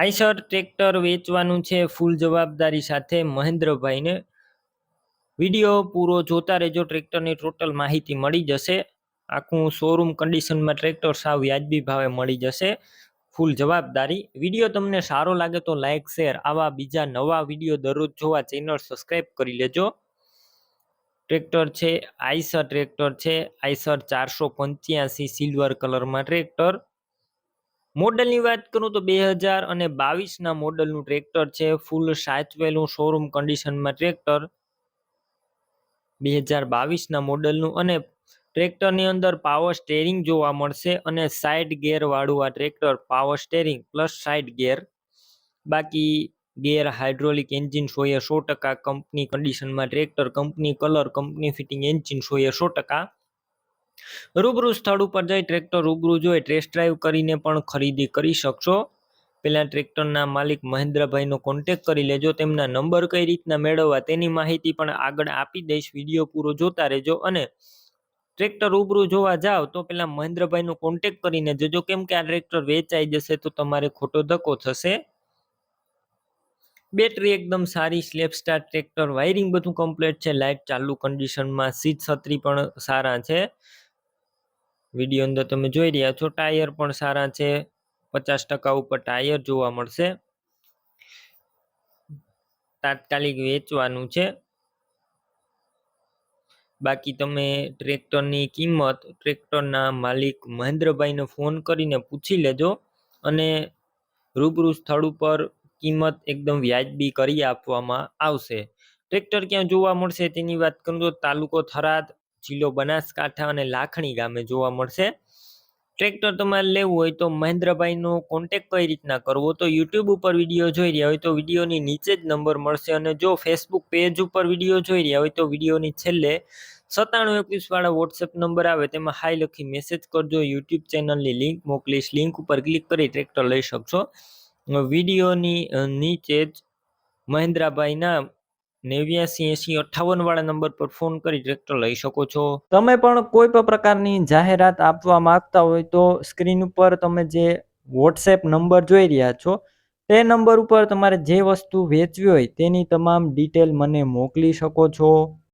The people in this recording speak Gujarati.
આઇશર ટ્રેક્ટર વેચવાનું છે ફૂલ જવાબદારી સાથે મહેન્દ્રભાઈને. વિડીયો પૂરો જોતા રહેજો, ટ્રેક્ટરની ટોટલ માહિતી મળી જશે. આખું શોરૂમ કન્ડિશનમાં ટ્રેક્ટર સાવ વ્યાજબી ભાવે મળી જશે, ફૂલ જવાબદારી. વિડીયો તમને સારો લાગે તો લાઇક શેર, આવા બીજા નવા વિડીયો દરરોજ જોવા ચેનલ સબસ્ક્રાઈબ કરી લેજો. ટ્રેક્ટર છે આઇશર ટ્રેક્ટર છે, આઇશર 485 સિલ્વર કલરમાં ટ્રેક્ટર. મોડલની વાત કરું તો 2022ના મોડલનું ટ્રેક્ટર છે, ફૂલ સાચવેલું શોરૂમ કન્ડિશનમાં ટ્રેક્ટર 2022ના મોડલનું. અને ટ્રેક્ટરની અંદર પાવર સ્ટેરિંગ જોવા મળશે અને સાઇડ ગેર વાળું આ tractor, power steering plus side ગેર. બાકી ગેર હાઇડ્રોલિક એન્જિન 100% કંપની કન્ડિશનમાં tractor, company colour, company fitting engine 100%. રૂબરૂ સ્થળ ઉપર જઈ ટ્રેક્ટર રૂબરૂ જોઈ ટેસ્ટ ડ્રાઈવ કરીને પણ ખરીદી કરી શકશો. પેલા ટ્રેક્ટરના માલિક મહેન્દ્રભાઈનો કોન્ટેક્ટ કરી લેજો. તેમના નંબર કઈ રીતના મેળવવા તેની માહિતી પણ આગળ આપી દઈશ. વિડીયો પૂરો જોતા રહેજો. અને ટ્રેક્ટર રૂબરૂ જોવા જાવ તો પેલા મહેન્દ્રભાઈનો કોન્ટેક્ટ કરીને જજો, કેમ કે આ ટ્રેક્ટર વેચાઈ જશે તો તમારે ખોટો ધક્કો થશે. બેટરી એકદમ સારી, સ્લેપ સ્ટાર ટ્રેક્ટર, વાયરિંગ બધું કમ્પ્લીટ છે, લાઇટ ચાલુ કન્ડિશનમાં, સીટ છત્રી પણ સારા છે. વિડીયો અંદર તમે જોઈ રહ્યા છો. ટાયર પણ સારા છે, 50% ઉપર ટાયર જોવા મળશે. તાત્કાલિક વેચવાનું છે. બાકી તમે ટ્રેક્ટરની કિંમત ટ્રેક્ટરના માલિક મહેન્દ્રભાઈને ફોન કરીને પૂછી લેજો અને રૂબરૂ સ્થળ ઉપર કિંમત એકદમ વ્યાજબી કરી આપવામાં આવશે. ટ્રેક્ટર ક્યાં જોવા મળશે તેની વાત કરું તો તાલુકો થરાદ, જિલ્લો બનાસકાંઠા અને લાખણી ગામે જોવા મળશે. ટ્રેક્ટર તમારે લેવું હોય તો મહેન્દ્રભાઈનો કોન્ટેક્ટ કઈ રીતના કરવો, તો યુટ્યુબ ઉપર વિડીયો જોઈ રહ્યા હોય તો વિડીયોની નીચે જ નંબર મળશે. અને જો ફેસબુક પેજ ઉપર વિડીયો જોઈ રહ્યા હોય તો વિડીયોની છેલ્લે 9721 વાળા વોટ્સએપ નંબર આવે તેમાં હાઈ લખી મેસેજ કરજો. યુટ્યુબ ચેનલની લિંક મોકલીશ, લિંક ઉપર ક્લિક કરી ટ્રેક્ટર લઈ શકશો. વિડીયોની નીચે જ મહેન્દ્રભાઈના 898058 વાળા નંબર પર ફોન કરી ટ્રેક્ટર લઈ શકો છો. તમે પણ કોઈ પણ પ્રકારની જાહેરાત આપવા માંગતા હોય તો સ્ક્રીન ઉપર તમે જે વોટ્સએપ નંબર જોઈ રહ્યા છો તે નંબર ઉપર તમારે જે વસ્તુ વેચવી હોય તેની તમામ ડિટેલ મને મોકલી શકો છો.